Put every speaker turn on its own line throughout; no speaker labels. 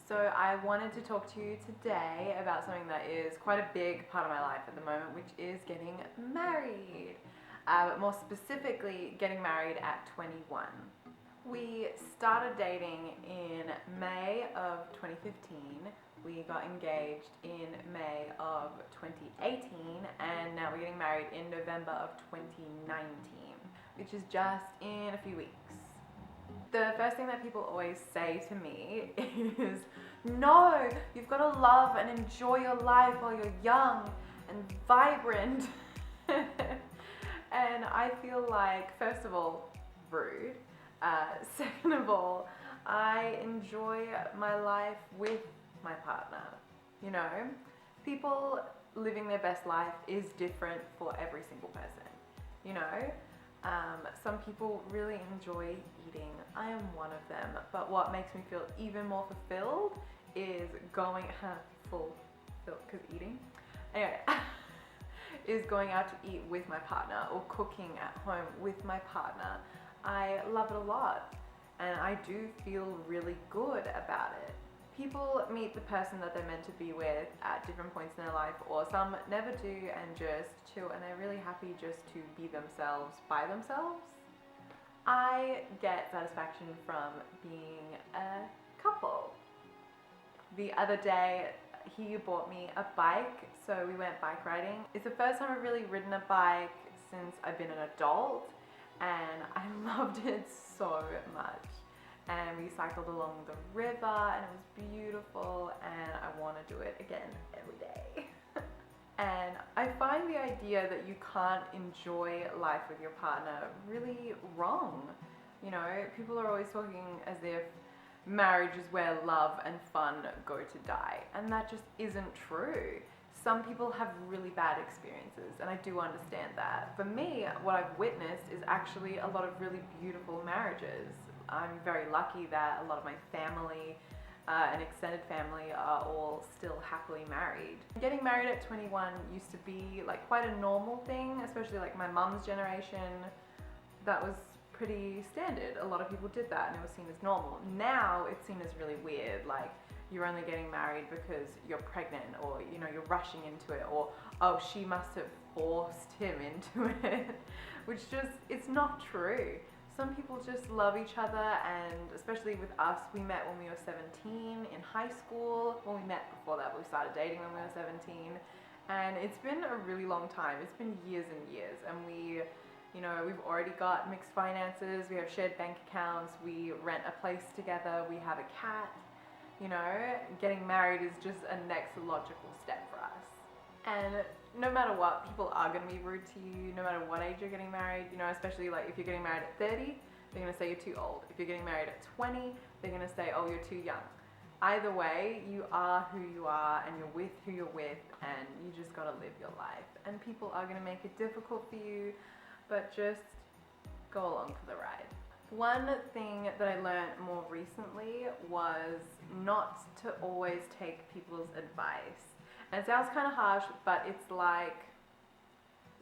So I wanted to talk to you today about something that is quite a big part of my life at the moment, which is getting married. But more specifically, getting married at 21. We started dating in May of 2015. We got engaged in May of 2018, and now we're getting married in November of 2019, which is just in a few weeks. The first thing that people always say to me is, no, you've got to love and enjoy your life while you're young and vibrant. And I feel like, first of all, rude. Second of all, I enjoy my life with my partner. You know, people living their best life is different for every single person. You know, some people really enjoy eating. I am one of them. But what makes me feel even more fulfilled is going because eating. Anyway, is going out to eat with my partner or cooking at home with my partner. I love it a lot, and I do feel really good about it. People meet the person that they're meant to be with at different points in their life, or some never do and just chill, and they're really happy just to be themselves by themselves. I get satisfaction from being a couple. The other day, he bought me a bike, so we went bike riding. It's the first time I've really ridden a bike since I've been an adult, and I loved it so much. And we cycled along the river, and it was beautiful, and I want to do it again every day. And I find the idea that you can't enjoy life with your partner really wrong. You know, people are always talking as if marriage is where love and fun go to die, and that just isn't true. Some people have really bad experiences, and I do understand that. For me, what I've witnessed is actually a lot of really beautiful marriages. I'm very lucky that a lot of my family and extended family are all still happily married. Getting married at 21 used to be like quite a normal thing, especially like my mum's generation. That was pretty standard. A lot of people did that and it was seen as normal. Now it's seen as really weird, like you're only getting married because you're pregnant, or you know, you're rushing into it, or oh, she must have forced him into it, which just, it's not true. Some people just love each other, and especially with us, we met when we were 17 in high school. Well, we met before that, but we started dating when we were 17, and it's been a really long time. It's been years and years, and you know, we've already got mixed finances, we have shared bank accounts, we rent a place together, we have a cat. You know, getting married is just a next logical step for us. And no matter what, people are going to be rude to you, no matter what age you're getting married. You know, especially like if you're getting married at 30, they're going to say you're too old. If you're getting married at 20, they're going to say, oh, you're too young. Either way, you are who you are, and you're with who you're with, and you just got to live your life. And people are going to make it difficult for you, but just go along for the ride. One thing that I learned more recently was not to always take people's advice. And it sounds kind of harsh, but it's like,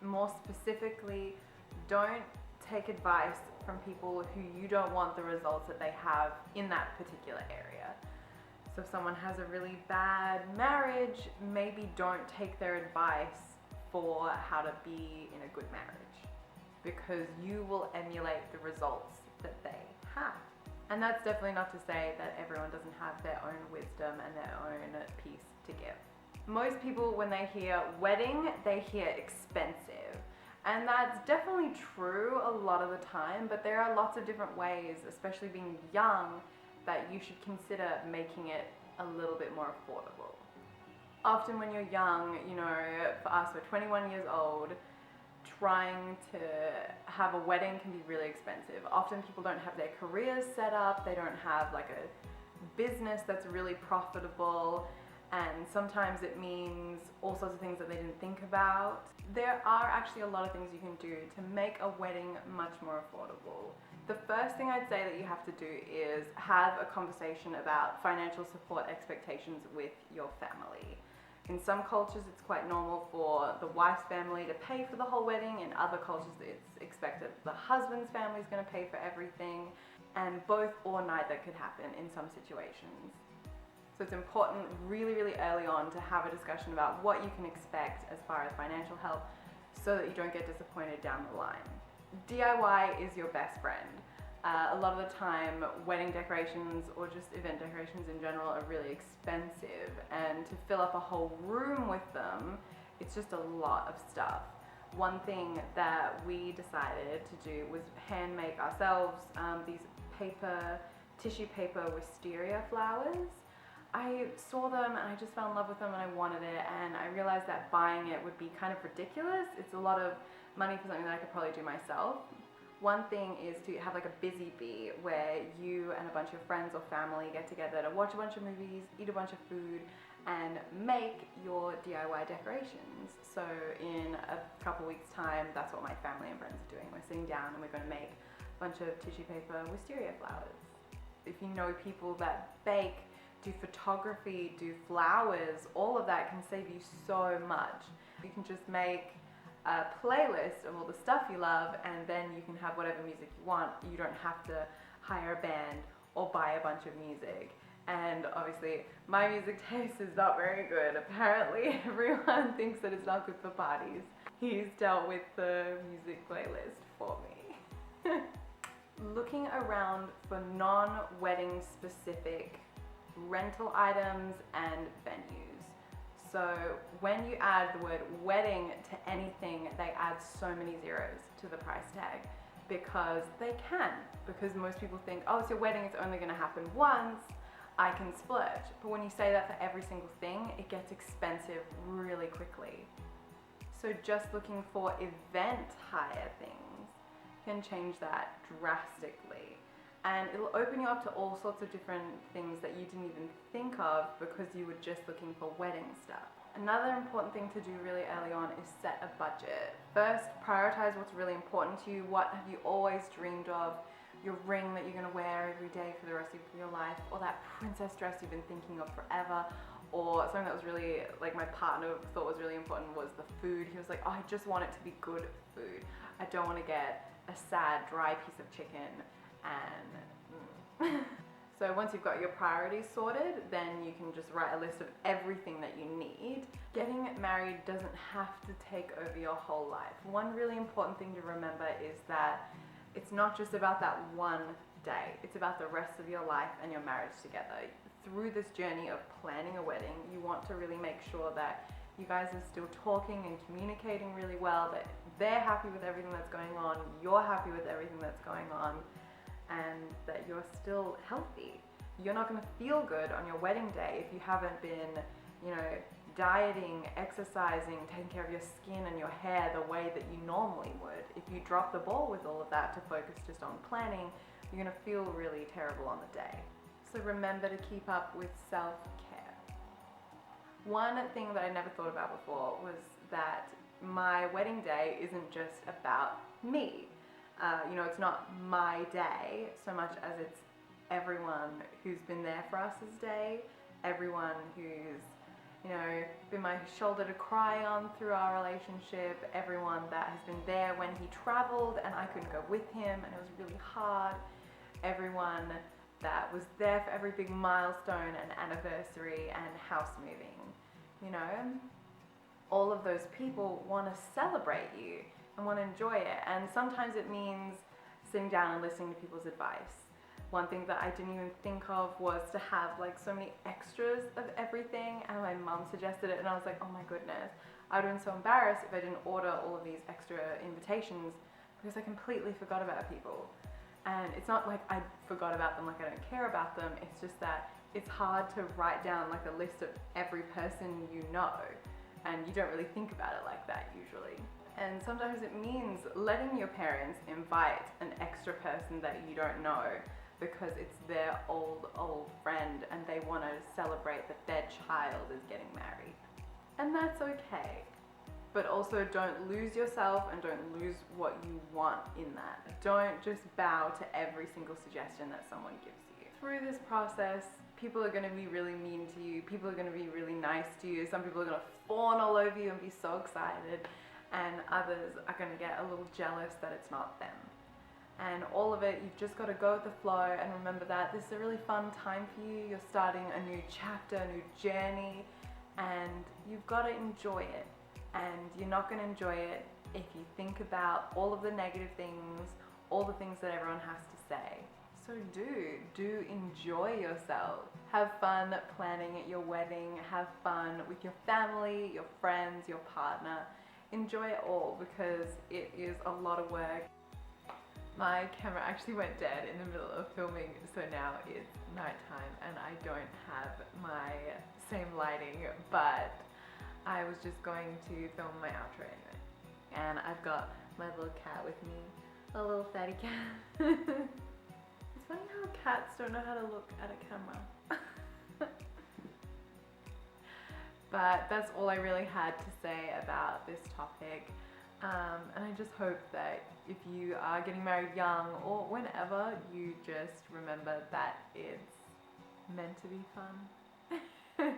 more specifically, don't take advice from people who you don't want the results that they have in that particular area. So if someone has a really bad marriage, maybe don't take their advice for how to be in a good marriage, because you will emulate the results that they have. And that's definitely not to say that everyone doesn't have their own wisdom and their own piece to give. Most people, when they hear wedding, they hear expensive. And that's definitely true a lot of the time, but there are lots of different ways, especially being young, that you should consider making it a little bit more affordable. Often when you're young, you know, for us, we're 21 years old, trying to have a wedding can be really expensive. Often people don't have their careers set up, they don't have like a business that's really profitable, and sometimes it means all sorts of things that they didn't think about. There are actually a lot of things you can do to make a wedding much more affordable. The first thing I'd say that you have to do is have a conversation about financial support expectations with your family. In some cultures, it's quite normal for the wife's family to pay for the whole wedding. In other cultures, it's expected the husband's family is going to pay for everything, and both or neither could happen in some situations. So it's important really, really early on to have a discussion about what you can expect as far as financial help so that you don't get disappointed down the line. DIY is your best friend. A lot of the time, wedding decorations or just event decorations in general are really expensive, and to fill up a whole room with them, it's just a lot of stuff. One thing that we decided to do was hand make ourselves these tissue paper wisteria flowers. I saw them and I just fell in love with them and I wanted it, and I realized that buying it would be kind of ridiculous. It's a lot of money for something that I could probably do myself. One thing is to have like a busy bee where you and a bunch of friends or family get together to watch a bunch of movies, eat a bunch of food, and make your DIY decorations. So in a couple weeks time, that's what my family and friends are doing. We're sitting down and we're going to make a bunch of tissue paper wisteria flowers. If you know people that bake, do photography, do flowers, all of that can save you so much. You can just make a playlist of all the stuff you love, and then you can have whatever music you want. You don't have to hire a band or buy a bunch of music. And obviously my music taste is not very good. Apparently everyone thinks that it's not good for parties. He's dealt with the music playlist for me. Looking around for non-wedding specific rental items and venues. So when you add the word wedding to anything, they add so many zeros to the price tag, because they can. Because most people think, oh, it's your wedding, it's only gonna happen once, I can splurge. But when you say that for every single thing, it gets expensive really quickly. So just looking for event hire things can change that drastically. And it'll open you up to all sorts of different things that you didn't even think of because you were just looking for wedding stuff. Another important thing to do really early on is set a budget. First, prioritize what's really important to you. What have you always dreamed of? Your ring that you're gonna wear every day for the rest of your life, or that princess dress you've been thinking of forever, or something that was really, like my partner thought was really important was the food. He was like, oh, I just want it to be good food. I don't want to get a sad, dry piece of chicken. And so once you've got your priorities sorted, then you can just write a list of everything that you need. Getting married doesn't have to take over your whole life. One really important thing to remember is that it's not just about that one day. It's about the rest of your life and your marriage together. Through this journey of planning a wedding, you want to really make sure that you guys are still talking and communicating really well, that they're happy with everything that's going on, you're happy with everything that's going on, and that you're still healthy. You're not going to feel good on your wedding day if you haven't been, dieting, exercising, taking care of your skin and your hair the way that you normally would. If you drop the ball with all of that to focus just on planning, you're going to feel really terrible on the day. So remember to keep up with self-care. One thing that I never thought about before was that my wedding day isn't just about me. It's not my day so much as it's everyone who's been there for us this day, everyone who's, been my shoulder to cry on through our relationship, everyone that has been there when he traveled and I couldn't go with him and it was really hard, everyone that was there for every big milestone and anniversary and house moving. All of those people want to celebrate you and want to enjoy it, and sometimes it means sitting down and listening to people's advice. One thing that I didn't even think of was to have so many extras of everything, and my mum suggested it and I was like, oh my goodness, I would have been so embarrassed if I didn't order all of these extra invitations because I completely forgot about people. And it's not like I forgot about them, like I don't care about them, it's just that it's hard to write down a list of every person you know, and you don't really think about it like that usually. And sometimes it means letting your parents invite an extra person that you don't know because it's their old friend and they want to celebrate that their child is getting married. And that's okay. But also don't lose yourself and don't lose what you want in that. Don't just bow to every single suggestion that someone gives you. Through this process, people are going to be really mean to you. People are going to be really nice to you. Some people are going to fawn all over you and be so excited. And others are going to get a little jealous that it's not them. and all of it, you've just got to go with the flow and remember that this is a really fun time for you. You're starting a new chapter, a new journey, and you've got to enjoy it. And you're not going to enjoy it if you think about all of the negative things, all the things that everyone has to say. So do enjoy yourself. Have fun planning your wedding, have fun with your family, your friends, your partner. Enjoy it all because it is a lot of work. My camera actually went dead in the middle of filming, so now it's nighttime and I don't have my same lighting, but I was just going to film my outro anyway. And I've got my little cat with me, a little fatty cat. It's funny how cats don't know how to look at a camera. But that's all I really had to say about this topic. And I just hope that if you are getting married young or whenever, you just remember that it's meant to be fun.